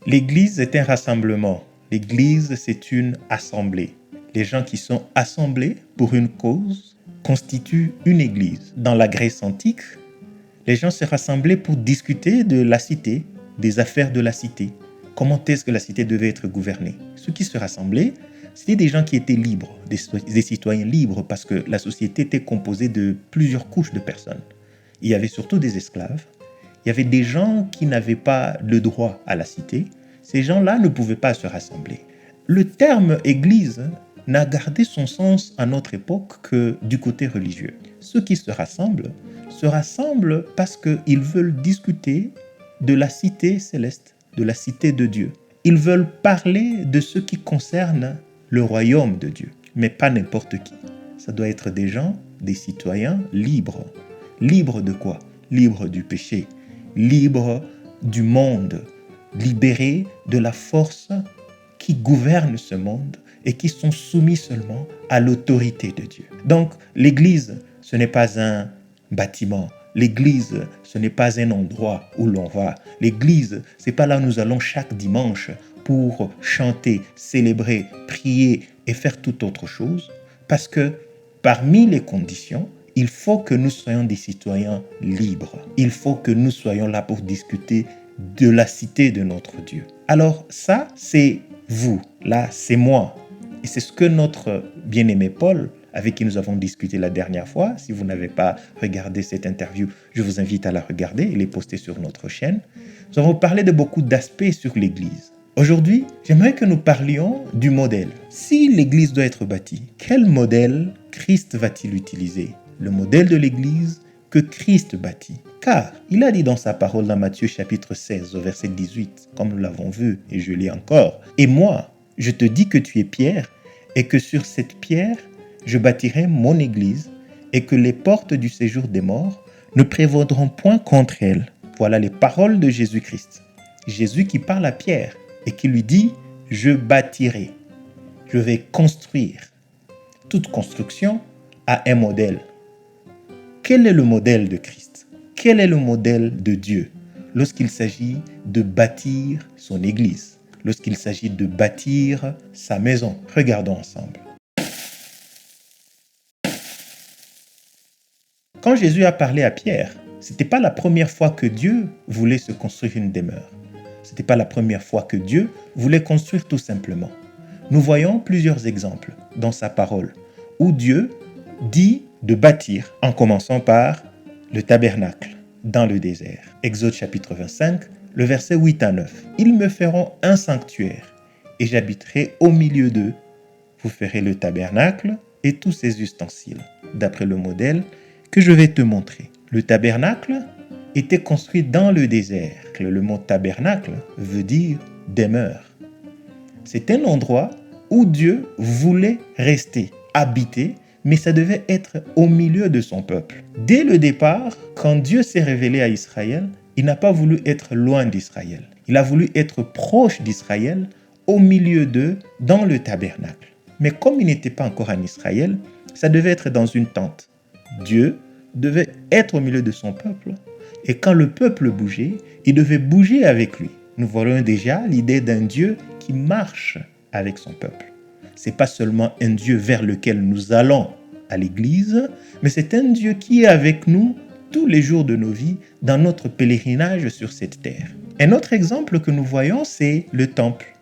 L'Église est un rassemblement. L'Église, c'est une assemblée. Les gens qui sont assemblés pour une cause constituent une Église. Dans la Grèce antique, les gens se rassemblaient pour discuter de la cité, des affaires de la cité. Comment est-ce que la cité devait être gouvernée? Ceux qui se rassemblaient, c'était des gens qui étaient libres, des citoyens libres, parce que la société était composée de plusieurs couches de personnes. Il y avait surtout des esclaves. Il y avait des gens qui n'avaient pas le droit à la cité. Ces gens-là ne pouvaient pas se rassembler. Le terme Église n'a gardé son sens à notre époque que du côté religieux. Ceux qui se rassemblent parce qu'ils veulent discuter de la cité céleste, de la cité de Dieu. Ils veulent parler de ce qui concerne le royaume de Dieu, mais pas n'importe qui. Ça doit être des gens, des citoyens libres. Libres de quoi? Libres du péché, libres du monde, libérés de la force qui gouverne ce monde et qui sont soumis seulement à l'autorité de Dieu. Donc, l'Église, ce n'est pas un bâtiment. L'Église, ce n'est pas un endroit où l'on va. L'Église, c'est pas là où nous allons chaque dimanche pour chanter, célébrer, prier et faire toute autre chose. Parce que parmi les conditions, il faut que nous soyons des citoyens libres. Il faut que nous soyons là pour discuter de la cité de notre Dieu. Alors ça, c'est vous. Là, c'est moi. Et c'est ce que notre bien-aimé Paul, avec qui nous avons discuté la dernière fois, si vous n'avez pas regardé cette interview, je vous invite à la regarder, elle est postée sur notre chaîne. Nous avons parlé de beaucoup d'aspects sur l'Église. Aujourd'hui, j'aimerais que nous parlions du modèle. Si l'Église doit être bâtie, quel modèle Christ va-t-il utiliser? Le modèle de l'Église que Christ bâtit. Car il a dit dans sa parole dans Matthieu chapitre 16 au verset 18, comme nous l'avons vu et je lis encore, « Et moi, je te dis que tu es Pierre et que sur cette pierre, je bâtirai mon Église et que les portes du séjour des morts ne prévaudront point contre elle. » Voilà les paroles de Jésus-Christ. Jésus qui parle à Pierre et qui lui dit « Je bâtirai, je vais construire. » Toute construction a un modèle. Quel est le modèle de Christ? Quel est le modèle de Dieu lorsqu'il s'agit de bâtir son Église, lorsqu'il s'agit de bâtir sa maison? Regardons ensemble. Quand Jésus a parlé à Pierre, ce n'était pas la première fois que Dieu voulait se construire une demeure. Ce n'était pas la première fois que Dieu voulait construire tout simplement. Nous voyons plusieurs exemples dans sa parole où Dieu dit de bâtir en commençant par le tabernacle dans le désert. Exode chapitre 25, le verset 8 à 9. « Ils me feront un sanctuaire et j'habiterai au milieu d'eux. Vous ferez le tabernacle et tous ses ustensiles, d'après le modèle que je vais te montrer. » Le tabernacle était construit dans le désert. Le mot tabernacle veut dire demeure. C'est un endroit où Dieu voulait rester, habiter, mais ça devait être au milieu de son peuple. Dès le départ, quand Dieu s'est révélé à Israël, il n'a pas voulu être loin d'Israël. Il a voulu être proche d'Israël, au milieu d'eux, dans le tabernacle. Mais comme il n'était pas encore en Israël, ça devait être dans une tente. Dieu devait être au milieu de son peuple. Et quand le peuple bougeait, il devait bouger avec lui. Nous voyons déjà l'idée d'un Dieu qui marche avec son peuple. Ce n'est pas seulement un Dieu vers lequel nous allons à l'église, mais c'est un Dieu qui est avec nous tous les jours de nos vies dans notre pèlerinage sur cette terre. Un autre exemple que nous voyons, c'est le temple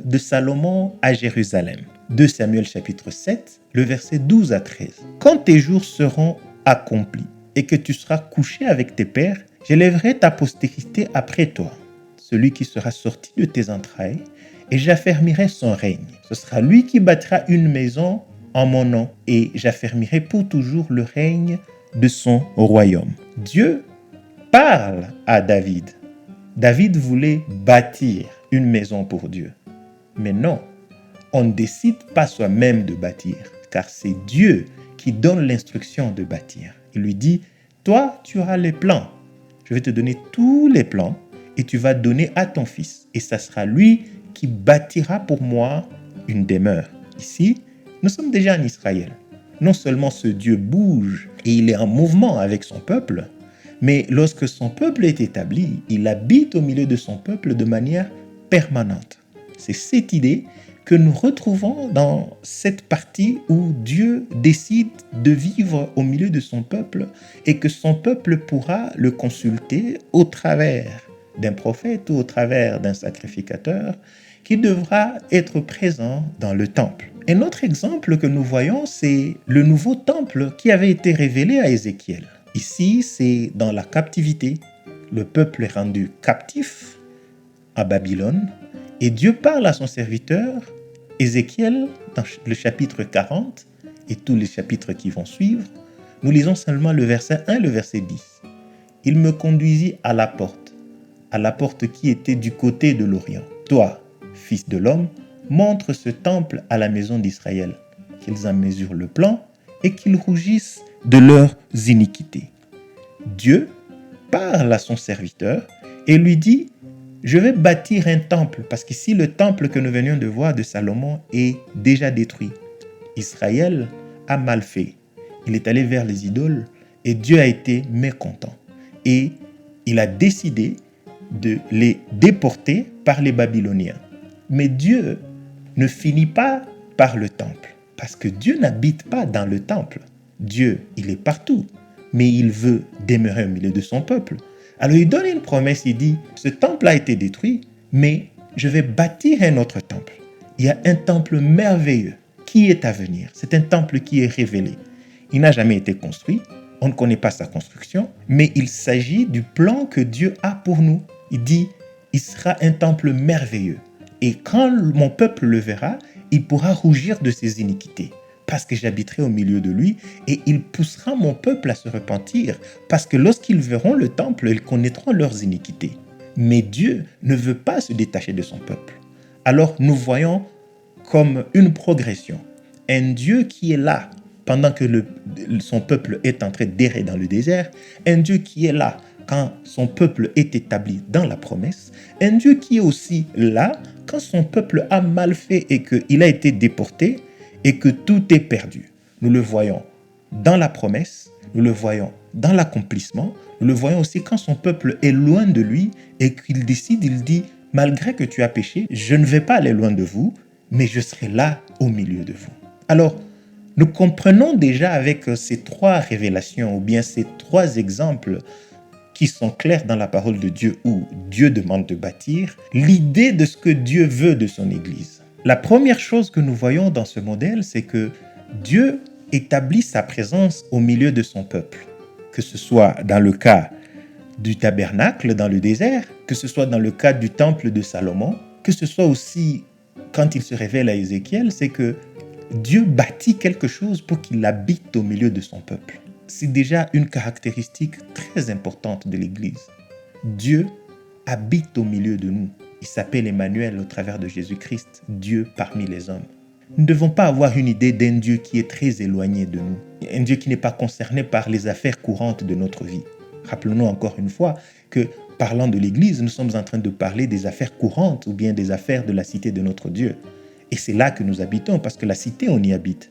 de Salomon à Jérusalem. 2 Samuel chapitre 7, le verset 12 à 13. « Quand tes jours seront accomplis et que tu seras couché avec tes pères, j'élèverai ta postérité après toi, celui qui sera sorti de tes entrailles, et j'affermirai son règne. Ce sera lui qui bâtira une maison en mon nom, et j'affermirai pour toujours le règne de son royaume. » Dieu parle à David. David voulait bâtir une maison pour Dieu. Mais non, on ne décide pas soi-même de bâtir, car c'est Dieu qui donne l'instruction de bâtir. Il lui dit, toi, tu auras les plans. Je vais te donner tous les plans et tu vas donner à ton fils. Et ça sera lui qui bâtira pour moi une demeure. Ici, nous sommes déjà en Israël. Non seulement ce Dieu bouge et il est en mouvement avec son peuple, Mais lorsque son peuple est établi, il habite au milieu de son peuple de manière permanente. C'est cette idée que nous retrouvons dans cette partie où Dieu décide de vivre au milieu de son peuple et que son peuple pourra le consulter au travers d'un prophète ou au travers d'un sacrificateur qui devra être présent dans le temple. Un autre exemple que nous voyons, c'est le nouveau temple qui avait été révélé à Ézéchiel. Ici, c'est dans la captivité. Le peuple est rendu captif à Babylone et Dieu parle à son serviteur Ézéchiel dans le chapitre 40 et tous les chapitres qui vont suivre. Nous lisons seulement le verset 1 et le verset 10. Il me conduisit à la porte qui était du côté de l'Orient. Toi, fils de l'homme, montre ce temple à la maison d'Israël, qu'ils en mesurent le plan et qu'ils rougissent de leurs iniquités. Dieu parle à son serviteur et lui dit « Je vais bâtir un temple » parce qu'ici le temple que nous venions de voir de Salomon est déjà détruit. Israël a mal fait. Il est allé vers les idoles et Dieu a été mécontent. Et il a décidé de les déporter par les Babyloniens. Mais Dieu ne finit pas par le temple parce que Dieu n'habite pas dans le temple. Dieu, il est partout, mais il veut demeurer au milieu de son peuple. Alors il donne une promesse, il dit, ce temple a été détruit, mais je vais bâtir un autre temple. Il y a un temple merveilleux qui est à venir. C'est un temple qui est révélé. Il n'a jamais été construit, on ne connaît pas sa construction, mais il s'agit du plan que Dieu a pour nous. Il dit, il sera un temple merveilleux. Et quand mon peuple le verra, il pourra rougir de ses iniquités. Parce que j'habiterai au milieu de lui et il poussera mon peuple à se repentir parce que lorsqu'ils verront le temple, ils connaîtront leurs iniquités. Mais Dieu ne veut pas se détacher de son peuple. Alors nous voyons comme une progression un Dieu qui est là pendant que son peuple est en train d'errer dans le désert, un Dieu qui est là quand son peuple est établi dans la promesse, un Dieu qui est aussi là quand son peuple a mal fait et qu'il a été déporté et que tout est perdu. Nous le voyons dans la promesse, nous le voyons dans l'accomplissement, nous le voyons aussi quand son peuple est loin de lui et qu'il décide, il dit, malgré que tu as péché, je ne vais pas aller loin de vous, mais je serai là au milieu de vous. Alors, nous comprenons déjà avec ces trois révélations ou bien ces trois exemples qui sont clairs dans la parole de Dieu où Dieu demande de bâtir, l'idée de ce que Dieu veut de son Église. La première chose que nous voyons dans ce modèle, c'est que Dieu établit sa présence au milieu de son peuple, que ce soit dans le cas du tabernacle dans le désert, que ce soit dans le cas du temple de Salomon, que ce soit aussi quand il se révèle à Ézéchiel, c'est que Dieu bâtit quelque chose pour qu'il habite au milieu de son peuple. C'est déjà une caractéristique très importante de l'Église. Dieu habite au milieu de nous. Il s'appelle Emmanuel au travers de Jésus-Christ, Dieu parmi les hommes. Nous ne devons pas avoir une idée d'un Dieu qui est très éloigné de nous, un Dieu qui n'est pas concerné par les affaires courantes de notre vie. Rappelons-nous encore une fois que, parlant de l'Église, nous sommes en train de parler des affaires courantes ou bien des affaires de la cité de notre Dieu. Et c'est là que nous habitons, parce que la cité, on y habite.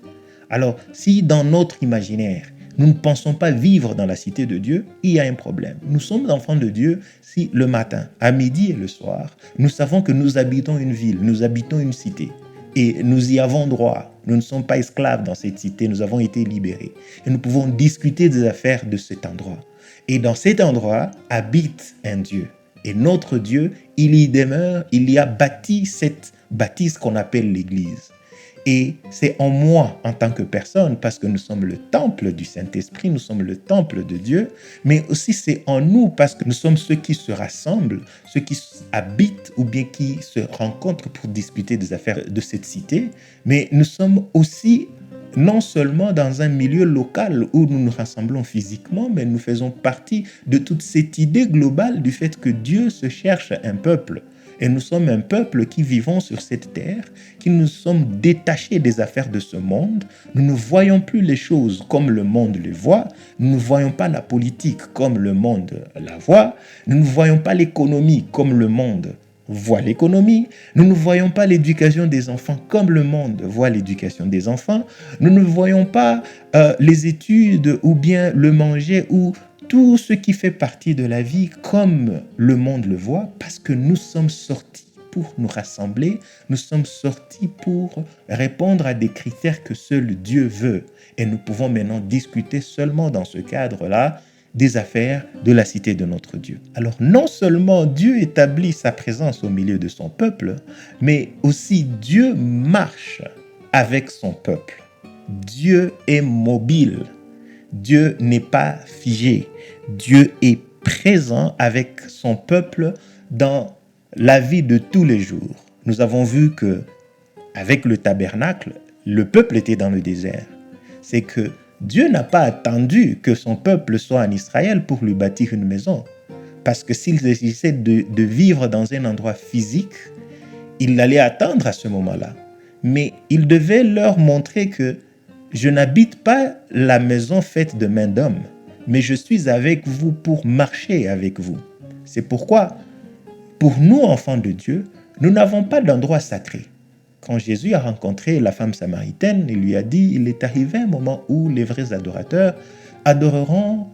Alors, si dans notre imaginaire, nous ne pensons pas vivre dans la cité de Dieu, il y a un problème. Nous sommes enfants de Dieu si le matin, à midi et le soir, nous savons que nous habitons une ville, nous habitons une cité. Et nous y avons droit. Nous ne sommes pas esclaves dans cette cité, nous avons été libérés. Et nous pouvons discuter des affaires de cet endroit. Et dans cet endroit habite un Dieu. Et notre Dieu, il y demeure, il y a bâti cette bâtisse qu'on appelle l'Église. Et c'est en moi, en tant que personne, parce que nous sommes le temple du Saint-Esprit, nous sommes le temple de Dieu, mais aussi c'est en nous, parce que nous sommes ceux qui se rassemblent, ceux qui habitent ou bien qui se rencontrent pour discuter des affaires de cette cité, mais nous sommes aussi non seulement dans un milieu local où nous nous rassemblons physiquement, mais nous faisons partie de toute cette idée globale du fait que Dieu se cherche un peuple. Et nous sommes un peuple qui vivons sur cette terre, qui nous sommes détachés des affaires de ce monde. Nous ne voyons plus les choses comme le monde les voit. Nous ne voyons pas la politique comme le monde la voit. Nous ne voyons pas l'économie comme le monde voit l'économie. Nous ne voyons pas l'éducation des enfants comme le monde voit l'éducation des enfants. Nous ne voyons pas les études ou bien le manger ou tout ce qui fait partie de la vie comme le monde le voit, parce que nous sommes sortis pour nous rassembler, nous sommes sortis pour répondre à des critères que seul Dieu veut. Et nous pouvons maintenant discuter seulement dans ce cadre-là des affaires de la cité de notre Dieu. Alors non seulement Dieu établit sa présence au milieu de son peuple, mais aussi Dieu marche avec son peuple. Dieu est mobile. Dieu n'est pas figé. Dieu est présent avec son peuple dans la vie de tous les jours. Nous avons vu que avec le tabernacle, le peuple était dans le désert. C'est que Dieu n'a pas attendu que son peuple soit en Israël pour lui bâtir une maison. Parce que s'il s'agissait de vivre dans un endroit physique, il allait attendre à ce moment-là. Mais il devait leur montrer que je n'habite pas la maison faite de main d'homme, mais je suis avec vous pour marcher avec vous. C'est pourquoi, pour nous, enfants de Dieu, nous n'avons pas d'endroit sacré. Quand Jésus a rencontré la femme samaritaine, il lui a dit, il est arrivé un moment où les vrais adorateurs adoreront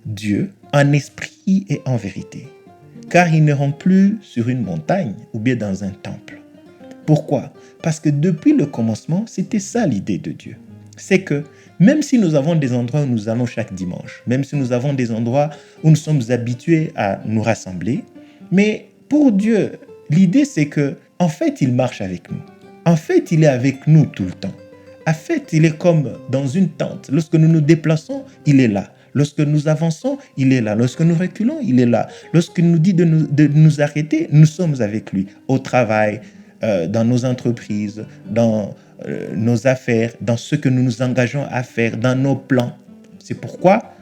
Dieu en esprit et en vérité, car ils n'iront plus sur une montagne ou bien dans un temple. Pourquoi? Parce que depuis le commencement, c'était ça l'idée de Dieu. C'est que même si nous avons des endroits où nous allons chaque dimanche, même si nous avons des endroits où nous sommes habitués à nous rassembler, mais pour Dieu, l'idée c'est que en fait, il marche avec nous. En fait, il est avec nous tout le temps. En fait, il est comme dans une tente. Lorsque nous nous déplaçons, il est là. Lorsque nous avançons, il est là. Lorsque nous reculons, il est là. Lorsqu'il nous dit de nous arrêter, nous sommes avec lui. Au travail, dans nos entreprises, dans nos affaires, dans ce que nous nous engageons à faire, dans nos plans. C'est pourquoi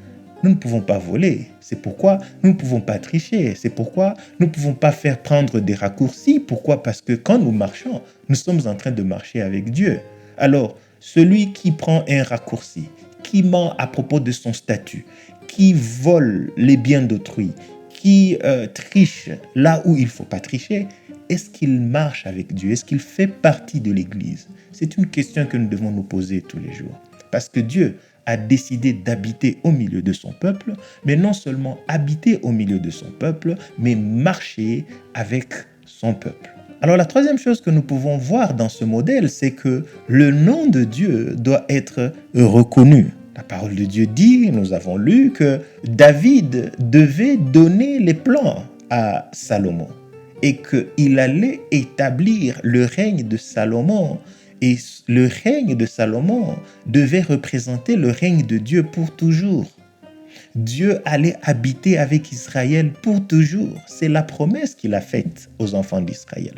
nous ne pouvons pas voler. C'est pourquoi nous ne pouvons pas tricher. C'est pourquoi nous ne pouvons pas faire prendre des raccourcis. Pourquoi? Parce que quand nous marchons, nous sommes en train de marcher avec Dieu. Alors, celui qui prend un raccourci, qui ment à propos de son statut, qui vole les biens d'autrui, qui triche là où il ne faut pas tricher, est-ce qu'il marche avec Dieu? Est-ce qu'il fait partie de l'Église? C'est une question que nous devons nous poser tous les jours. Parce que Dieu a décidé d'habiter au milieu de son peuple, mais non seulement habiter au milieu de son peuple, mais marcher avec son peuple. Alors la troisième chose que nous pouvons voir dans ce modèle, c'est que le nom de Dieu doit être reconnu. La parole de Dieu dit, nous avons lu, que David devait donner les plans à Salomon et qu'il allait établir le règne de Salomon. Et le règne de Salomon devait représenter le règne de Dieu pour toujours. Dieu allait habiter avec Israël pour toujours. C'est la promesse qu'il a faite aux enfants d'Israël.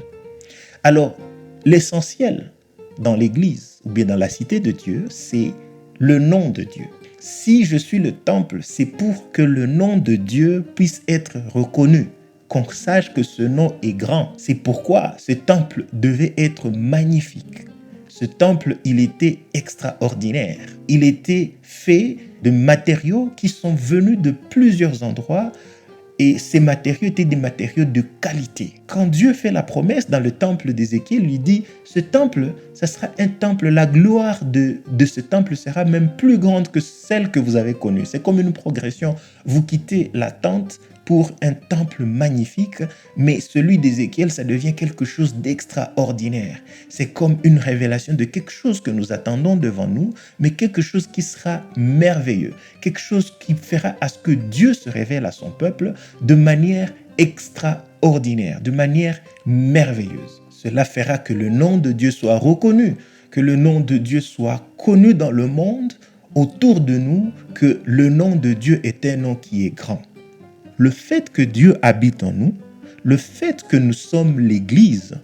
Alors, l'essentiel dans l'Église ou bien dans la cité de Dieu, c'est le nom de Dieu. Si je suis le temple, c'est pour que le nom de Dieu puisse être reconnu, qu'on sache que ce nom est grand. C'est pourquoi ce temple devait être magnifique. Ce temple, il était extraordinaire. Il était fait de matériaux qui sont venus de plusieurs endroits et ces matériaux étaient des matériaux de qualité. Quand Dieu fait la promesse dans le temple d'Ézéchiel, il lui dit, ce temple, ça sera un temple, la gloire de ce temple sera même plus grande que celle que vous avez connue. C'est comme une progression. Vous quittez la tente pour un temple magnifique, mais celui d'Ézéchiel, ça devient quelque chose d'extraordinaire. C'est comme une révélation de quelque chose que nous attendons devant nous, mais quelque chose qui sera merveilleux, quelque chose qui fera à ce que Dieu se révèle à son peuple de manière extraordinaire, de manière merveilleuse. Cela fera que le nom de Dieu soit reconnu, que le nom de Dieu soit connu dans le monde, autour de nous, que le nom de Dieu est un nom qui est grand. Le fait que Dieu habite en nous, le fait que nous sommes l'Église,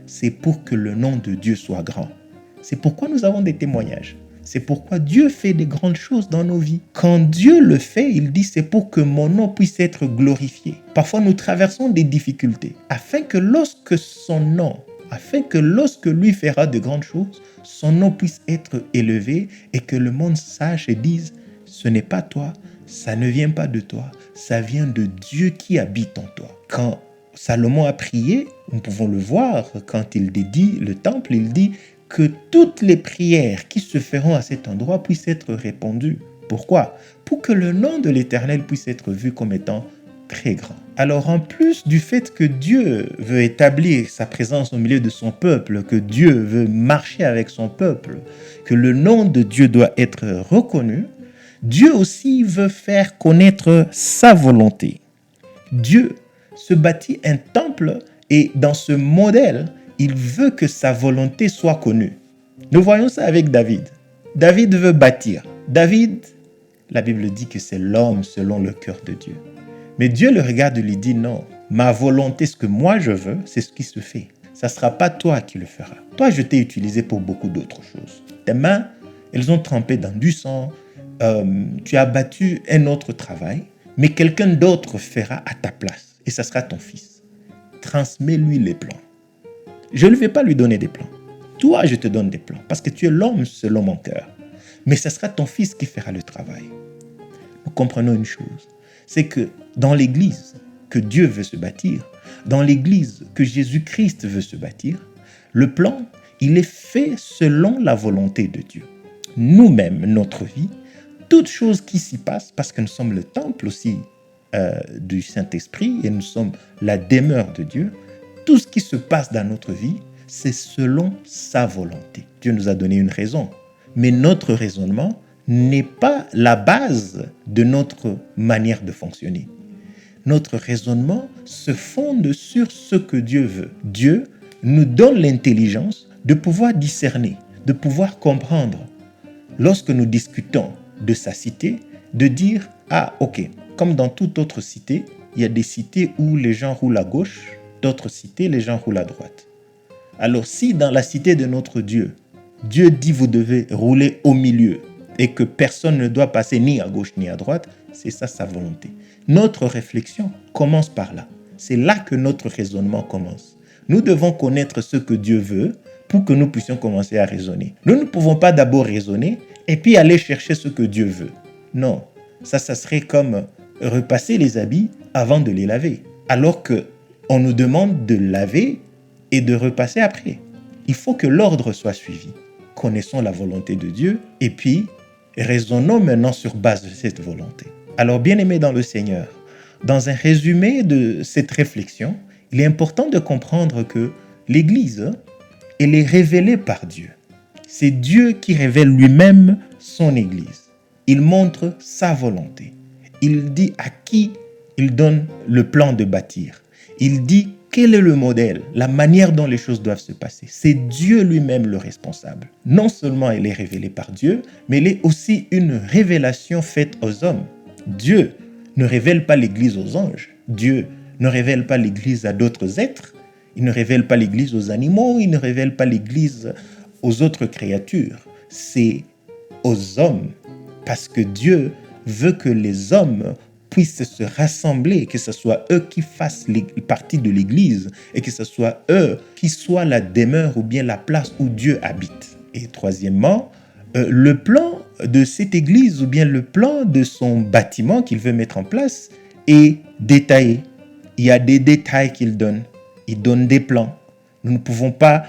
c'est pour que le nom de Dieu soit grand. C'est pourquoi nous avons des témoignages. C'est pourquoi Dieu fait des grandes choses dans nos vies. Quand Dieu le fait, il dit c'est pour que mon nom puisse être glorifié. Parfois, nous traversons des difficultés afin que lorsque lui fera de grandes choses, son nom puisse être élevé et que le monde sache et dise ce n'est pas toi, ça ne vient pas de toi, ça vient de Dieu qui habite en toi. Quand Salomon a prié, nous pouvons le voir, quand il dédie le temple, il dit que toutes les prières qui se feront à cet endroit puissent être répondues. Pourquoi? Pour que le nom de l'Éternel puisse être vu comme étant très grand. Alors en plus du fait que Dieu veut établir sa présence au milieu de son peuple, que Dieu veut marcher avec son peuple, que le nom de Dieu doit être reconnu, Dieu aussi veut faire connaître sa volonté. Dieu se bâtit un temple et dans ce modèle, il veut que sa volonté soit connue. Nous voyons ça avec David. David veut bâtir. David, la Bible dit que c'est l'homme selon le cœur de Dieu. Mais Dieu le regarde et lui dit non, ma volonté, ce que moi je veux, c'est ce qui se fait. Ça ne sera pas toi qui le feras. Toi, je t'ai utilisé pour beaucoup d'autres choses. Tes mains, elles ont trempé dans du sang. Tu as battu un autre travail, mais quelqu'un d'autre fera à ta place. Et ça sera ton fils. Transmets-lui les plans. Je ne vais pas lui donner des plans. Toi, je te donne des plans, parce que tu es l'homme selon mon cœur. Mais ce sera ton fils qui fera le travail. Nous comprenons une chose, c'est que dans l'Église que Dieu veut se bâtir, dans l'Église que Jésus-Christ veut se bâtir, le plan, il est fait selon la volonté de Dieu. Nous-mêmes, notre vie, toute chose qui s'y passe, parce que nous sommes le temple aussi du Saint-Esprit et nous sommes la demeure de Dieu, tout ce qui se passe dans notre vie, c'est selon sa volonté. Dieu nous a donné une raison, mais notre raisonnement n'est pas la base de notre manière de fonctionner. Notre raisonnement se fonde sur ce que Dieu veut. Dieu nous donne l'intelligence de pouvoir discerner, de pouvoir comprendre. Lorsque nous discutons de sa cité, de dire « Ah, ok, comme dans toute autre cité, il y a des cités où les gens roulent à gauche, d'autres cités, les gens roulent à droite. » Alors si dans la cité de notre Dieu, Dieu dit vous devez rouler au milieu et que personne ne doit passer ni à gauche ni à droite, c'est ça sa volonté. Notre réflexion commence par là. C'est là que notre raisonnement commence. Nous devons connaître ce que Dieu veut pour que nous puissions commencer à raisonner. Nous ne pouvons pas d'abord raisonner et puis aller chercher ce que Dieu veut. Non, ça serait comme repasser les habits avant de les laver. Alors qu'on nous demande de laver et de repasser après. Il faut que l'ordre soit suivi. Connaissons la volonté de Dieu et puis raisonnons maintenant sur base de cette volonté. Alors, bien-aimés dans le Seigneur, dans un résumé de cette réflexion, il est important de comprendre que l'Église, elle est révélée par Dieu. C'est Dieu qui révèle lui-même son Église. Il montre sa volonté. Il dit à qui il donne le plan de bâtir. Il dit quel est le modèle, la manière dont les choses doivent se passer. C'est Dieu lui-même le responsable. Non seulement elle est révélée par Dieu, mais elle est aussi une révélation faite aux hommes. Dieu ne révèle pas l'Église aux anges. Dieu ne révèle pas l'Église à d'autres êtres. Il ne révèle pas l'Église aux animaux. Il ne révèle pas l'Église aux autres créatures. C'est aux hommes. Parce que Dieu veut que les hommes puissent se rassembler, que ce soit eux qui fassent partie de l'Église et que ce soit eux qui soient la demeure ou bien la place où Dieu habite. Et troisièmement, le plan de cette Église ou bien le plan de son bâtiment qu'il veut mettre en place est détaillé. Il y a des détails qu'il donne. Il donne des plans. Nous ne pouvons pas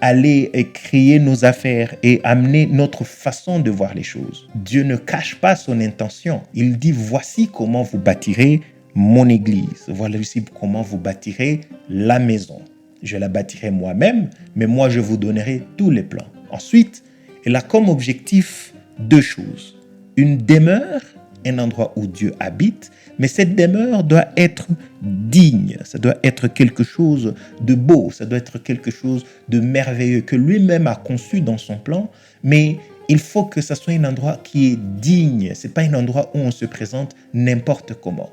aller créer nos affaires et amener notre façon de voir les choses. Dieu ne cache pas son intention. Il dit, voici comment vous bâtirez mon église. Voici comment vous bâtirez la maison. Je la bâtirai moi-même, mais moi je vous donnerai tous les plans. Ensuite, elle a comme objectif deux choses. Une demeure, un endroit où Dieu habite, mais cette demeure doit être digne, ça doit être quelque chose de beau, ça doit être quelque chose de merveilleux que lui-même a conçu dans son plan, mais il faut que ça soit un endroit qui est digne, ce n'est pas un endroit où on se présente n'importe comment.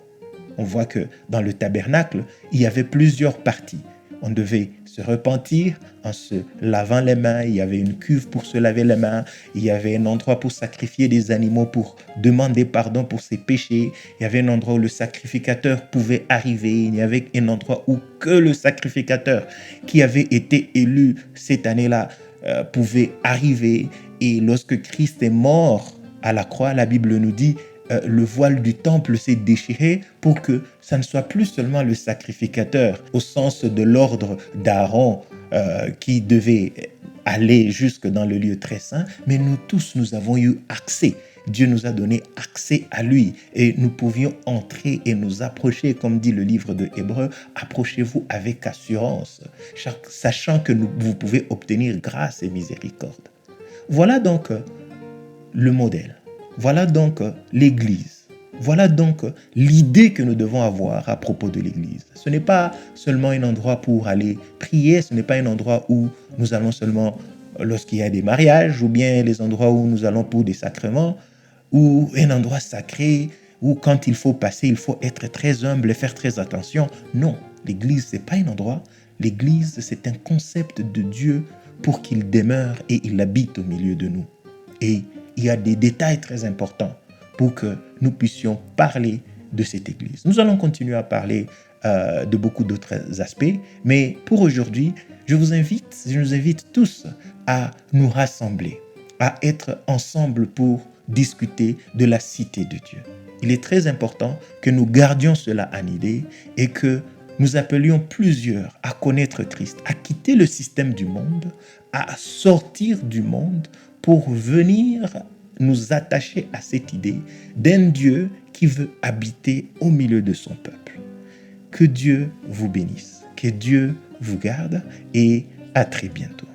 On voit que dans le tabernacle, il y avait plusieurs parties. On devait se repentir en se lavant les mains. Il y avait une cuve pour se laver les mains. Il y avait un endroit pour sacrifier des animaux, pour demander pardon pour ses péchés. Il y avait un endroit où le sacrificateur pouvait arriver. Il y avait un endroit où que le sacrificateur qui avait été élu cette année-là pouvait arriver. Et lorsque Christ est mort à la croix, la Bible nous dit le voile du temple s'est déchiré pour que ça ne soit plus seulement le sacrificateur au sens de l'ordre d'Aaron qui devait aller jusque dans le lieu très saint, mais nous tous, nous avons eu accès. Dieu nous a donné accès à lui et nous pouvions entrer et nous approcher, comme dit le livre de Hébreux, approchez-vous avec assurance, sachant que vous pouvez obtenir grâce et miséricorde. Voilà donc le modèle. Voilà donc l'Église. Voilà donc l'idée que nous devons avoir à propos de l'Église. Ce n'est pas seulement un endroit pour aller prier, ce n'est pas un endroit où nous allons seulement lorsqu'il y a des mariages, ou bien les endroits où nous allons pour des sacrements, ou un endroit sacré où quand il faut passer, il faut être très humble et faire très attention. Non, l'Église, ce n'est pas un endroit. L'Église, c'est un concept de Dieu pour qu'il demeure et il habite au milieu de nous. Et il y a des détails très importants pour que nous puissions parler de cette Église. Nous allons continuer à parler de beaucoup d'autres aspects, mais pour aujourd'hui, je nous invite tous à nous rassembler, à être ensemble pour discuter de la cité de Dieu. Il est très important que nous gardions cela en idée et que nous appelions plusieurs à connaître Christ, à quitter le système du monde, à sortir du monde pour venir nous attacher à cette idée d'un Dieu qui veut habiter au milieu de son peuple. Que Dieu vous bénisse, que Dieu vous garde et à très bientôt.